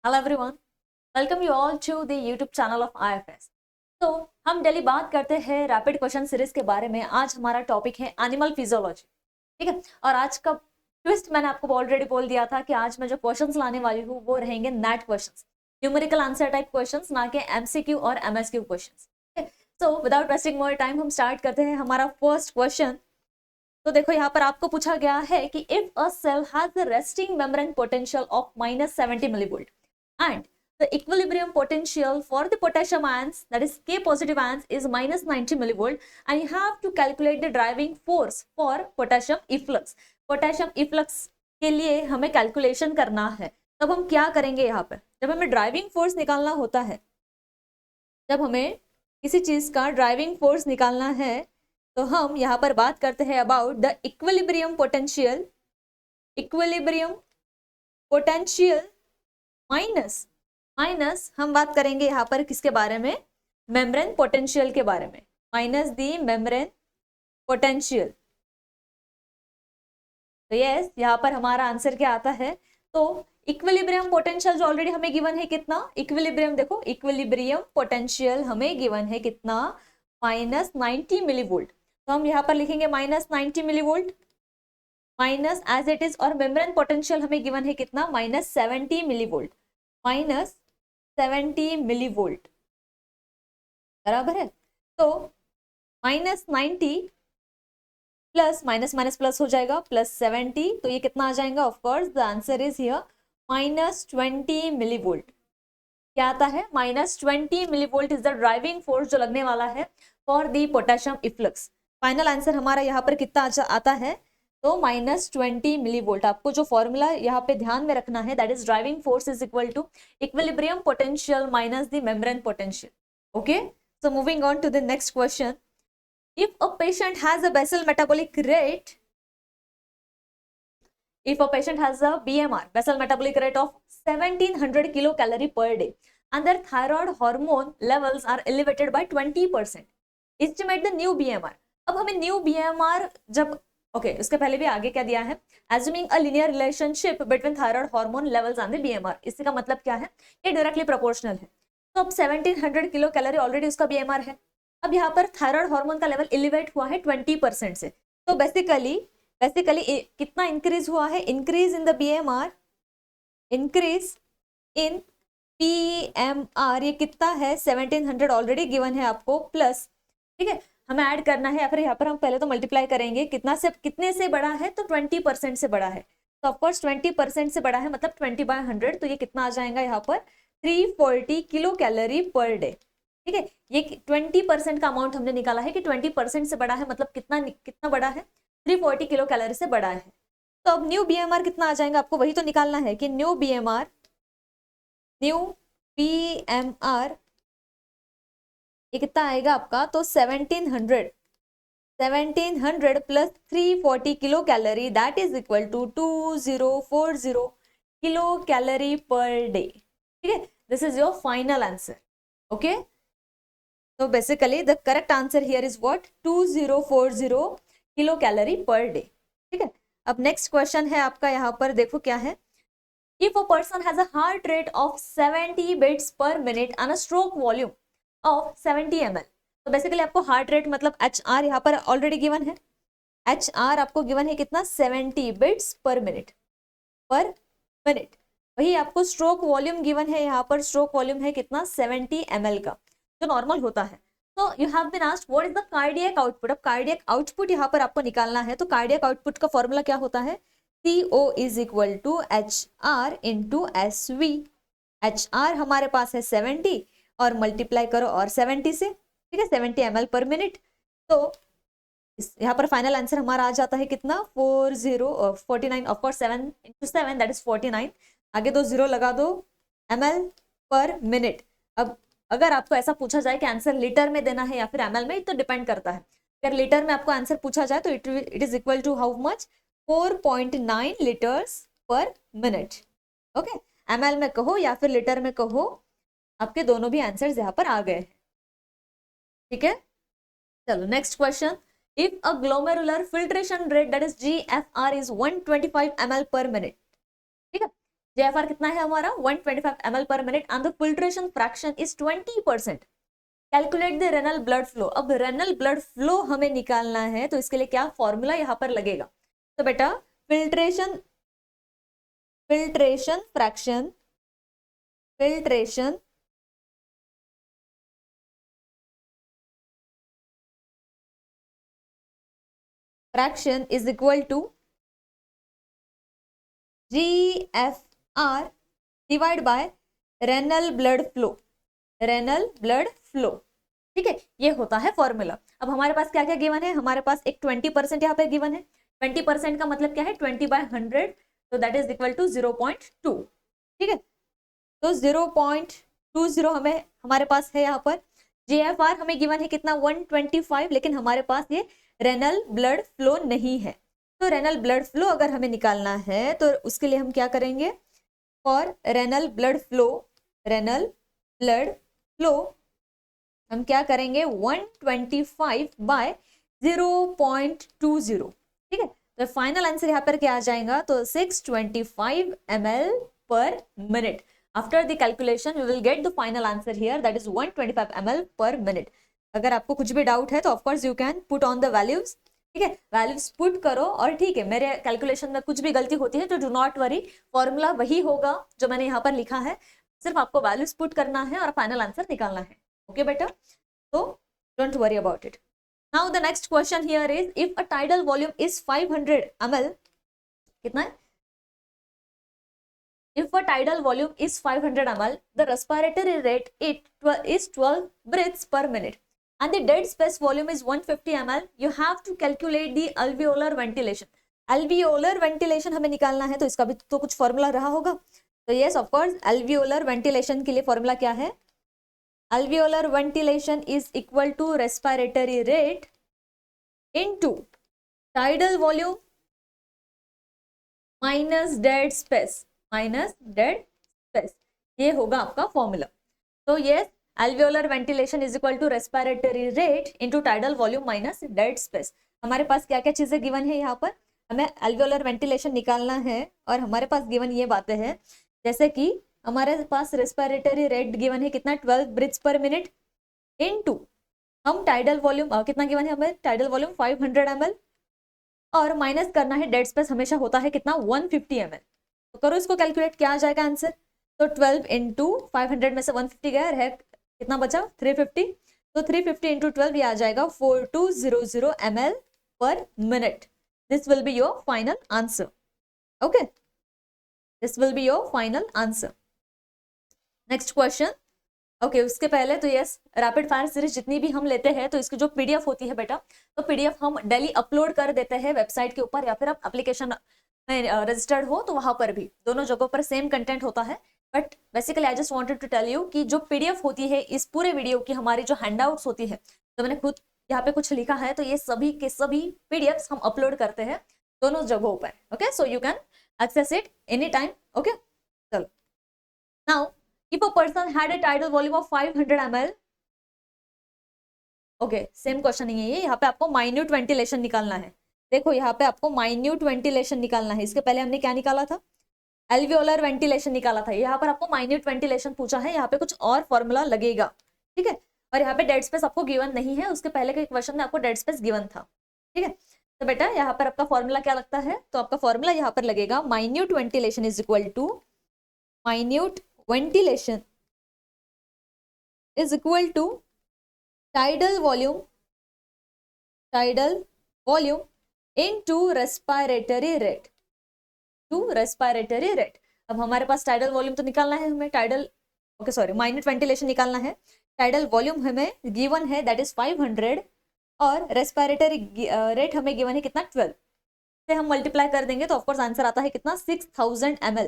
Hello everyone, welcome you all to the YouTube channel of IFS. तो हम daily बात करते हैं रैपिड क्वेश्चन सीरीज के बारे में। आज हमारा टॉपिक है एनिमल फिजियोलॉजी। ठीक है, और आज का ट्विस्ट मैंने आपको ऑलरेडी बोल दिया था कि आज मैं जो क्वेश्चंस लाने वाली हूँ वो रहेंगे net questions, numerical answer type questions, ना कि एमसीक्यू और MSQ questions. So without wasting more time हम स्टार्ट करते हैं हमारा फर्स्ट क्वेश्चन। तो देखो यहाँ पर आपको पूछा गया है कि if a cell has the resting membrane potential of -70 millivolt and the equilibrium potential for the potassium ions, that is K positive ions, is -90 millivolt, and you have to calculate the driving force for potassium efflux. potassium efflux के लिए हमें calculation करना है। तब हम क्या करेंगे? यहाँ पर जब हमें ड्राइविंग फोर्स निकालना होता है, जब हमें किसी चीज का ड्राइविंग फोर्स निकालना है, तो हम यहाँ पर बात करते हैं about the equilibrium potential. Equilibrium potential minus minus हम बात करेंगे यहाँ पर किसके बारे में? मेम्ब्रेन पोटेंशियल के बारे में। माइनस दी मेम्ब्रेन पोटेंशियल। तो यस, यहाँ पर हमारा आंसर क्या आता है? तो इक्विलिब्रियम पोटेंशियल जो ऑलरेडी हमें गिवन है कितना? इक्विलिब्रियम देखो, इक्विलिब्रियम पोटेंशियल हमें गिवन है कितना? -90 मिलीवोल्ट। तो हम यहाँ पर लिखेंगे -90 millivolt minus as it is, और मेम्ब्रेन पोटेंशियल हमें गिवन है कितना? -70 मिलीवोल्ट। -70 मिलीवोल्ट बराबर है। तो -90 प्लस माइनस माइनस प्लस हो जाएगा, +70, तो ये कितना आ जाएगा? Of course the answer is here -20 millivolt. क्या आता है? -20 millivolt is the driving force जो लगने वाला है for the potassium efflux. Final answer हमारा यहाँ पर कितना आता है? तो -20 मिलीवोल्ट। आपको जो फॉर्मूला यहाँ पे ध्यान में रखना है, that is driving force is equal to equilibrium potential minus the membrane potential. Okay, so moving on to the next question. If a patient has a basal metabolic rate, if a patient has a BMR, basal metabolic rate of 1700 kilocalorie per day, and their thyroid hormone levels are elevated by 20%, estimate the new BMR. अब हमें new BMR जब उसके पहले भी आगे क्या दिया है? Assuming a linear relationship between thyroid hormone levels and the BMR. इसी का मतलब क्या है? ये डायरेक्टली प्रोपोर्शनल है। तो अब 1700 किलो कैलोरी ऑलरेडी उसका BMR है। अब यहाँ पर थायराइड हार्मोन का लेवल एलिवेट हुआ है 20% से। तो बेसिकली कितना इंक्रीज हुआ है? Increase in the BMR, increase in PMR, ये कितना है? 1700 ऑलरेडी गिवन है आपको, प्लस, ठीक है, हमें ऐड करना है, या फिर यहाँ पर हम पहले तो मल्टीप्लाई करेंगे। कितने से बड़ा है? तो 20% से बड़ा है। तो ऑफकोर्स 20% से बड़ा है, मतलब 20/100। तो ये कितना आ जाएगा यहाँ पर? 340 किलो कैलोरी पर डे। ठीक है, ये 20% का अमाउंट हमने निकाला है कि 20% से बड़ा है, मतलब कितना बड़ा है? 340 किलो कैलोरी से बड़ा है। तो अब न्यू बीएमआर कितना आ जाएगा? आपको वही तो निकालना है कि न्यू बीएमआर ये कितना आएगा आपका? तो 1700 plus 340 kilo calorie, that is equal to 2040 kilo calorie per day. ठीक है, this is your final answer. Okay, तो basically the correct answer here is what? 2040 kilo calorie per day. ठीक है, अब नेक्स्ट क्वेश्चन है आपका, यहाँ पर देखो क्या है। If a person has a heart rate of 70 beats per minute and a stroke volume of 70 ml, तो बेसिकली आपको हार्ट रेट मतलब HR यहाँ पर ऑलरेडी गिवन है। HR आपको गिवन है कितना? 70 बीट्स पर मिनट। वही आपको स्ट्रोक वॉल्यूम गिवन है, यहाँ पर स्ट्रोक वॉल्यूम है कितना? 70 ml का, जो नॉर्मल होता है। तो you have been asked what is the cardiac output. अब कार्डियक आउटपुट यहाँ पर आपको निकालना है। तो कार्डियक आउटपुट का फॉर्मूला क्या होता है? CO is equal to HR into SV। HR हमारे पास है 70 और मल्टीप्लाई करो और 70 से, ठीक है, 70 ml पर मिनट। तो यहाँ पर फाइनल आंसर हमारा आ जाता है कितना? 49। Of course 7 into 7 that is 49। आगे 2 0 लगा दो, ml पर मिनट। अब अगर आपको ऐसा पूछा जाए कि आंसर लीटर में देना है या फिर ml में, तो डिपेंड करता है। अगर लीटर में आपको आंसर पूछा जाए तो it is equal to how much? 4.9 litres per minute. Okay, ml में कहो या फिर लीटर में कहो, आपके दोनों भी आंसर्स यहाँ पर आ गए। ठीक है, चलो next question. If a glomerular filtration rate that is GFR is 125 ml पर मिनट, ठीक है, JFR कितना है हमारा 125 ml per minute and the filtration fraction is 20%. Calculate the renal blood flow. अब रेनल ब्लड फ्लो हमें निकालना है तो इसके लिए क्या फॉर्मूला यहाँ पर लगेगा? तो बेटा filtration fraction is equal to GFR divide by renal blood flow. ठीक है, ये होता है फॉर्मूला। अब हमारे पास क्या क्या गिवन है? हमारे पास एक 20% यहाँ पे गिवन है। 20% का मतलब क्या है? 20/100, तो दैट इज इक्वल टू 0.2। ठीक है, तो 0.20 हमारे पास है यहाँ पर। JFR हमें गिवन है कितना? 125, लेकिन हमारे पास ये रेनल ब्लड फ्लो नहीं है। तो रेनल ब्लड फ्लो अगर हमें निकालना है तो उसके लिए हम क्या करेंगे? फॉर रेनल ब्लड फ्लो हम क्या करेंगे? 125/0.20। ठीक है, तो फाइनल आंसर यहाँ पर क्या आ जाएगा? तो 625 ml per minute। After the calculation you will get the final answer here, that is 125 ml per minute। अगर आपको कुछ भी डाउट है तो of course you can put on the values. ठीक है, वैल्यूज पुट करो और ठीक है, मेरे कैलकुलेशन में कुछ भी गलती होती है तो डू नॉट वरी, फॉर्मूला वही होगा जो मैंने यहाँ पर लिखा है, सिर्फ आपको वैल्यूज पुट करना है और फाइनल आंसर निकालना है। ओके बेटा, तो don't worry about it. Now the next question here is, if a tidal volume is 500 ml, कितना है? If a tidal volume is 500 ml, the respiratory rate is 12 breaths per minute and the dead space volume is 150 ml. You have to calculate the alveolar ventilation. Alveolar ventilation हमें निकालना है, तो इसका भी तो कुछ फॉर्मूला रहा होगा। तो yes of course, alveolar ventilation के लिए फॉर्मूला क्या है? Alveolar ventilation is equal to respiratory rate into tidal volume minus dead space, ये होगा आपका फॉर्मूला। तो yes, alveolar ventilation is equal to respiratory rate into tidal volume minus dead space। हमारे पास क्या क्या चीजें गिवन है यहाँ पर? हमें alveolar ventilation निकालना है और हमारे पास गिवन ये बातें हैं, जैसे कि हमारे पास रेस्पिरेटरी रेट गिवन है कितना? 12 ब्रीथ्स पर मिनट इनटू हम टाइडल वॉल्यूम कितना गिवन है हमें? टाइडल वॉल्यूम 500 ml और माइनस करना है डेड स्पेस, हमेशा होता है कितना? 150 ml। तो करो इसको कैलकुलेट, क्या आ जाएगा आंसर? तो 12 इंटू 500 में से 150 गया, है कितना बचा? 350। तो 350 इंटू 12 ये आ जाएगा 4200 ml पर minute. This will be your final answer. Okay, this will be your final answer. Next question. Okay, उसके पहले तो यस, रैपिड फायर सीरीज जितनी भी हम लेते हैं तो इसकी जो PDF होती है बेटा, तो PDF हम डेली अपलोड कर देते हैं वेबसाइट के ऊपर, या फिर आप एप्लीकेशन में रजिस्टर्ड हो तो वहां पर भी, दोनों जगहों पर सेम कंटेंट होता है। But basically I just wanted to tell you कि जो PDF होती है इस पूरे वीडियो की, हमारी जो हैंडआउट्स होती है, तो मैंने खुद यहाँ पे कुछ लिखा है, तो ये सभी के सभी PDFs हम अपलोड करते हैं दोनों जगहों पर। Okay, so you can access it any time. Okay, चलो now, if a person had a tidal volume of 500 ml, okay same question नहीं है ये, यहाँ पे आपको माइन्यूट वेंटिलेशन निकालना है। देखो यहाँ पे आपको माइन्यूट वेंटिलेशन निकालना है। इसके पहले हमने क्या निकाला था? एल्वियोलर वेंटिलेशन निकाला था। यहाँ पर आपको माइन्यूट वेंटिलेशन पूछा है, यहाँ पे कुछ और फॉर्मूला लगेगा। ठीक है, और यहाँ पे डेड स्पेस आपको गिवन नहीं है, उसके पहले के क्वेश्चन में आपको डेड स्पेस गिवन था। ठीक है, तो बेटा यहाँ पर आपका फॉर्मूला क्या लगता है? तो आपका फॉर्मूला यहाँ पर लगेगा, minute ventilation is equal to minute ventilation is equal to tidal volume into respiratory rate, अब हमारे पास टाइडल वॉल्यूम तो निकालना है हमें, माइन्यूट वेंटिलेशन निकालना है। टाइडल वॉल्यूम हमें गिवन है दैट इज 500 और रेस्पिरेटरी रेट हमें गिवन है कितना? 12 से हम मल्टीप्लाई कर देंगे तो ऑफकोर्स आंसर आता है कितना? 6000 ml,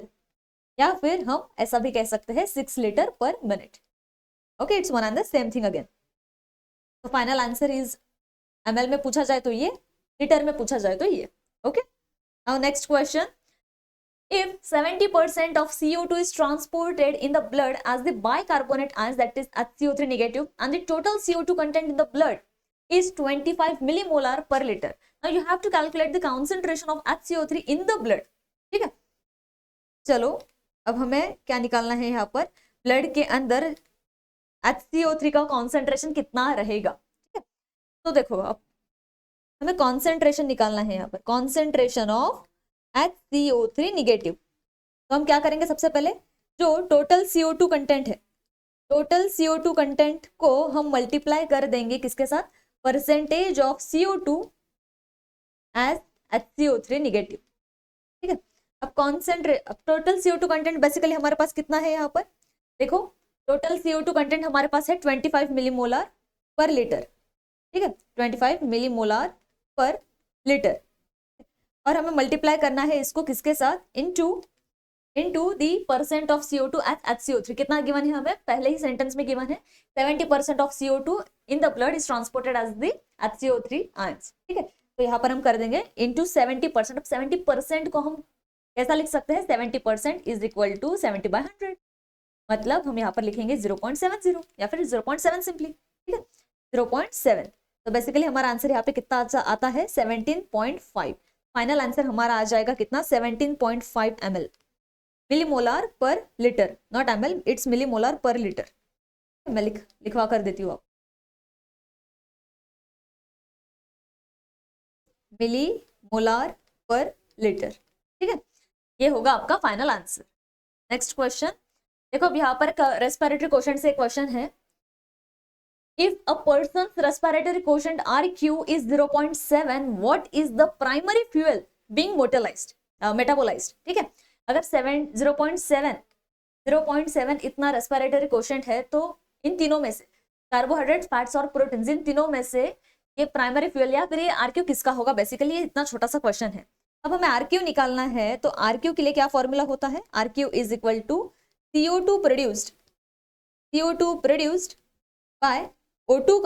या फिर हम ऐसा भी कह सकते हैं 6 लीटर पर minute. Okay, it's one and the same thing again. तो फाइनल आंसर इज, ml में पूछा जाए तो ये, लीटर में पूछा जाए तो ये। Okay, now next question. If 70% of CO2 is transported in the blood as the bicarbonate ions, that is HCO3 negative, and the total CO2 content in the blood is 25 millimolar per liter. Now you have to calculate the concentration of HCO3 in the blood. ठीक है, चलो अब हमें क्या निकालना है यहाँ पर, ब्लड के अंदर HCO3 का कॉन्सेंट्रेशन कितना रहेगा। ठीक है, तो देखो अब हमें कॉन्सेंट्रेशन निकालना है यहाँ पर, कॉन्सेंट्रेशन ऑफ HCO3 निगेटिव। तो हम क्या करेंगे, सबसे पहले जो टोटल CO2 कंटेंट है, टोटल CO2 कंटेंट को हम मल्टीप्लाई कर देंगे किसके साथ, percentage of CO2 as HCO3 negative. ठीक है, अब टोटल CO2 कंटेंट बेसिकली हमारे पास कितना है यहाँ पर, देखो टोटल CO2 कंटेंट हमारे पास है 25 मिलीमोलर पर लीटर। ठीक है, 25 मिलीमोलर पर लीटर, और हमें मल्टीप्लाई करना है इसको किसके साथ, into the percent of CO2 at HCO3। कितना गिवन है हमें, पहले ही सेंटेंस में गिवन है 70% of CO2 in the blood is transported as the HCO3 ions. ठीक है, तो यहाँ पर हम कर देंगे इनटू 70%। अब 70% को हम कैसा लिख सकते हैं, 70% इज इक्वल टू 70/100, मतलब हम यहाँ पर लिखेंगे 0.70 या फिर 0.7 सिंपली। ठीक है, 0.7। तो बेसिकली हमारा आंसर यहाँ पे कितना आता है, 17.5। फाइनल आंसर हमारा आ जाएगा कितना, 17.5 ml, मिलीमोलर पर litre, not ml, it's millimolar पर लीटर। मैं लिखवा कर देती हूँ आप, मिलीमोलर पर लीटर। ठीक है, ये होगा आपका फाइनल आंसर। नेक्स्ट क्वेश्चन देखो, अब यहाँ पर रेस्पिरेटरी क्वेश्चन से क्वेश्चन है, if a persons respiratory quotient RQ is 0.7, what is the primary fuel being metabolised. ठीक है, अगर 0.7 इतना रेस्पिरेटरी क्वोशेंट है, तो इन तीनों में से कार्बोहाइड्रेट्स, फैट्स और प्रोटीन्स, इन तीनों में से ये प्राइमरी फ्यूल या फिर ये RQ किसका होगा। बेसिकली ये इतना छोटा सा क्वेश्चन है। अब हमें RQ निकालना है, तो RQ के लिए क्या फॉर्मूला होता है, RQ is equal to CO2 produced by O2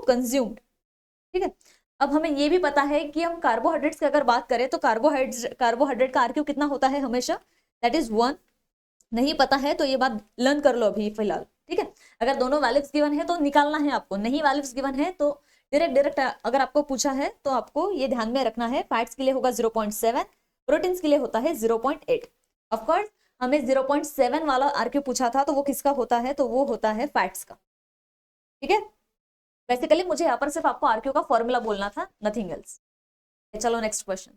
consumed. ठीक है, अब हमें ये भी पता है कि हम कार्बोहाइड्रेट्स की अगर बात करें तो कार्बोहाइड्रेट का RQ कितना होता है हमेशा, दैट इज 1। नहीं पता है तो ये बात लर्न कर लो अभी फिलहाल। ठीक है, अगर दोनों वैल्यूज गिवन है तो निकालना है आपको, नहीं वैल्यूज गिवन है तो डायरेक्ट अगर आपको पूछा है तो आपको ये ध्यान में रखना है, फैट्स के लिए होगा 0.7, प्रोटीन्स के लिए होता है 0.8। ऑफकोर्स हमें 0.7 वाला RQ पूछा था, तो वो किसका होता है, तो वो होता है फैट्स का। ठीक है, बेसिकली मुझे यहाँ पर सिर्फ आपको RQ का फॉर्मूला बोलना था, नथिंग एल्स। चलो next question,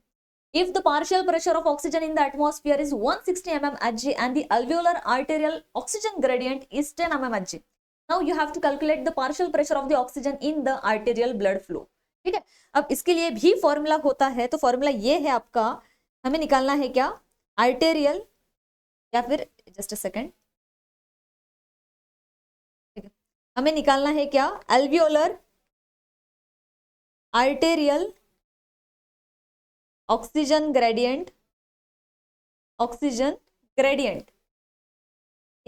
if the partial pressure of oxygen in the atmosphere is 160 mmHg and the alveolar arterial oxygen gradient is 10 mmHg, now you have to calculate the partial pressure of the oxygen in the arterial blood flow। ठीक है, अब इसके लिए भी formula होता है, तो formula ये है आपका, हमें निकालना है क्या, आर्टेरियल या फिर जस्ट अ सेकेंड, हमें निकालना है क्या, एल्वियोलर आर्टेरियल ऑक्सीजन ग्रेडियंट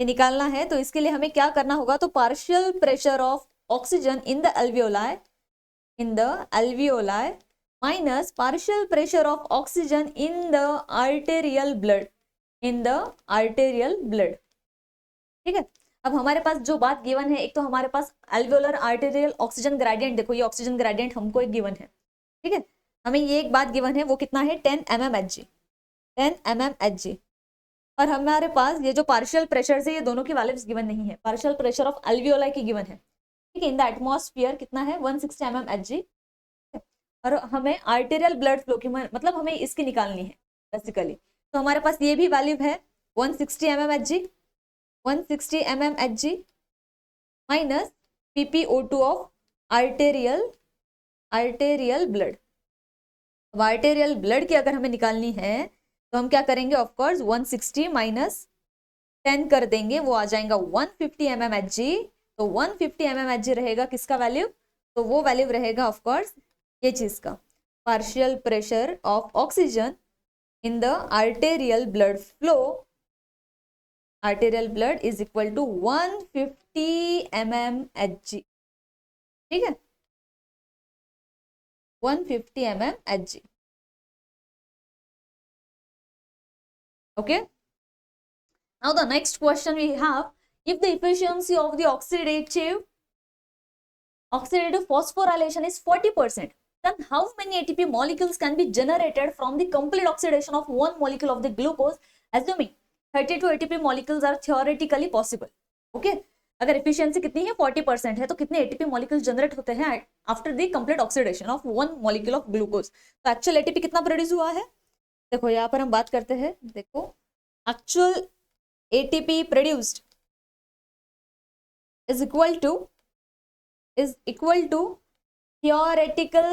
ये निकालना है। तो इसके लिए हमें क्या करना होगा, तो partial pressure of oxygen in the alveoli minus partial pressure of oxygen in the arterial blood. ठीक है, अब हमारे पास जो बात गिवन है, एक तो हमारे पास एल्वियोलर आर्टेरियल ऑक्सीजन ग्रेडियंट, देखो ये ऑक्सीजन ग्रेडियंट हमको एक गिवन है। ठीक है, हमें ये एक बात गिवन है, वो कितना है 10 mmHg, और हमारे पास ये जो पार्शियल प्रेशर है, ये दोनों की वैल्यूज गिवन नहीं है, पार्शियल प्रेशर ऑफ एल्वियोलाई की गिवन है। ठीक है, इन द एटमॉस्फेयर कितना है 160 mmHg, और हमें आर्टेरियल ब्लड फ्लो की मतलब हमें इसकी निकालनी है बेसिकली। तो हमारे पास ये भी वैल्यू है 160 mmHg minus PpO2 of arterial blood. अब आर्टेरियल ब्लड की अगर हमें निकालनी है तो हम क्या करेंगे, ऑफ कोर्स 160 माइनस 10 कर देंगे, वो आ जाएगा 150 mmHg। तो 150 mmHg रहेगा किसका वैल्यू, तो वो वैल्यू रहेगा ऑफ कोर्स ये चीज का, partial pressure of oxygen in the arterial blood flow, arterial blood is equal to 150 mmHg। ठीक है, 150 mmHg। Okay, now the next question we have, if the efficiency of the oxidative phosphorylation is 40%, then how many ATP molecules can be generated from the complete oxidation of one molecule of the glucose assuming 32 ATP molecules are theoretically possible. Okay, अगर efficiency कितनी है 40% है तो कितने ATP molecules generate होते हैं after the complete oxidation of one molecule of glucose. तो actual ATP कितना प्रोड्यूस हुआ है, देखो यहाँ पर हम बात करते हैं, देखो actual ATP produced is equal to theoretical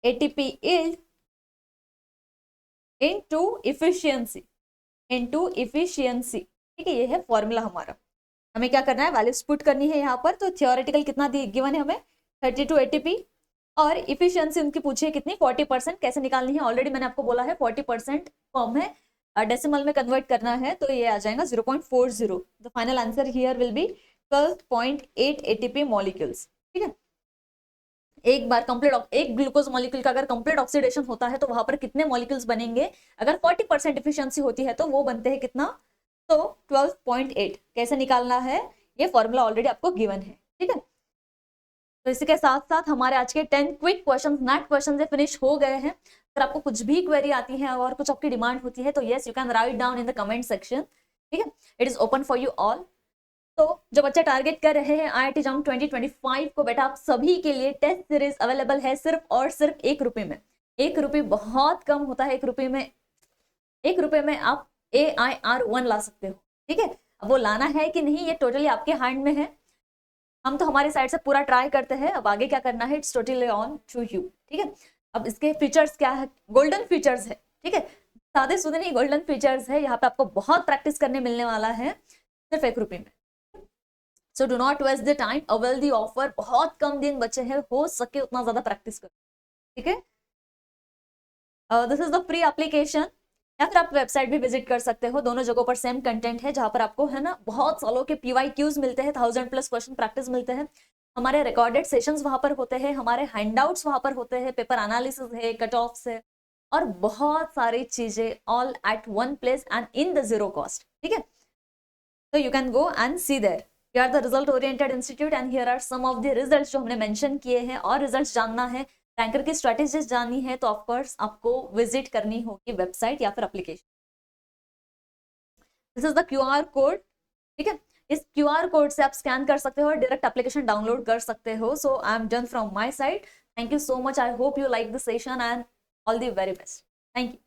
ATP yield into efficiency, ठीक है, ये है फॉर्मूला हमारा। हमें क्या करना है, वैल्यूज पुट करनी है यहाँ पर। तो थियोरेटिकल कितना गिवन है हमें 32 ATP और इफिशियंसी उनकी पूछी है कितनी 40%। कैसे निकालनी है, ऑलरेडी मैंने आपको बोला है 40% फॉर्म है, डेसिमल में कन्वर्ट करना है तो ये आ जाएगा 0.40। The final answer here will be 12.8 ATP molecules. ठीक है, एक बार कंप्लीट एक ग्लूकोज मॉलिक्यूल का अगर कंप्लीट ऑक्सीडेशन होता है तो वहां पर कितने मॉलिक्यूल्स बनेंगे, अगर 40% इफिशियंसी होती है तो वो बनते हैं कितना, तो 12.8। कैसे निकालना है, ये फॉर्मूला ऑलरेडी आपको गिवन है। ठीक है, तो इसी के साथ साथ हमारे आज के 10 क्विक क्वेश्चंस नेट क्वेश्चंस से फिनिश हो गए हैं। अगर आपको कुछ भी क्वेरी आती है और कुछ आपकी डिमांड होती है तो yes you can write down in the comment section. ठीक है, it is open for you all. तो जो बच्चे टारगेट कर रहे हैं IIT JAM 2025 को, बेटा आप सभी के लिए टेस्ट सीरीज अवेलेबल है सिर्फ और सिर्फ 1 रुपए में। 1 रुपये बहुत कम होता है, 1 रुपये में आप AIR1 ला सकते हो। ठीक है, अब वो लाना है कि नहीं ये टोटली आपके हैंड में है। हम तो हमारी साइड से पूरा ट्राई करते हैं, अब आगे क्या करना है it's totally on to you. ठीक है, अब इसके फीचर्स क्या है, गोल्डन फीचर्स है। ठीक है, सादे सुधे नहीं, गोल्डन फीचर्स है। यहाँ पे आपको बहुत प्रैक्टिस करने मिलने वाला है सिर्फ 1 रुपये में। So do not waste the time, avail the offer. बहुत कम दिन बचे हैं, हो सके उतना ज्यादा प्रैक्टिस करो। ठीक है, this is the free application, या फिर आप वेबसाइट भी विजिट कर सकते हो। दोनों जगहों पर सेम कंटेंट है, जहां पर आपको है ना बहुत सालों के PYQs मिलते हैं, 1000+ क्वेश्चन प्रैक्टिस मिलते हैं। हमारे रिकॉर्डेड सेशंस वहां पर होते हैं, हमारे हैंडआउट्स वहां पर होते हैं, पेपर एनालिसिस है, कट ऑफ्स है और बहुत सारी चीजें all at one place and in the 0 cost. ठीक है, तो you can go and see there. We are the result oriented institute and here are some of the results जो हमने मेंशन किए हैं। और रिजल्ट्स जानना है, रैंकर की स्ट्रेटेजीज जाननी है तो ऑफकोर्स आपको विजिट करनी होगी वेबसाइट या फिर application. This is the QR code. ठीक है, इस QR कोड से आप स्कैन कर सकते हो और डायरेक्ट एप्लीकेशन डाउनलोड कर सकते हो। So I am done from my side. Thank you so much, I hope you like the session and all the very best. Thank you.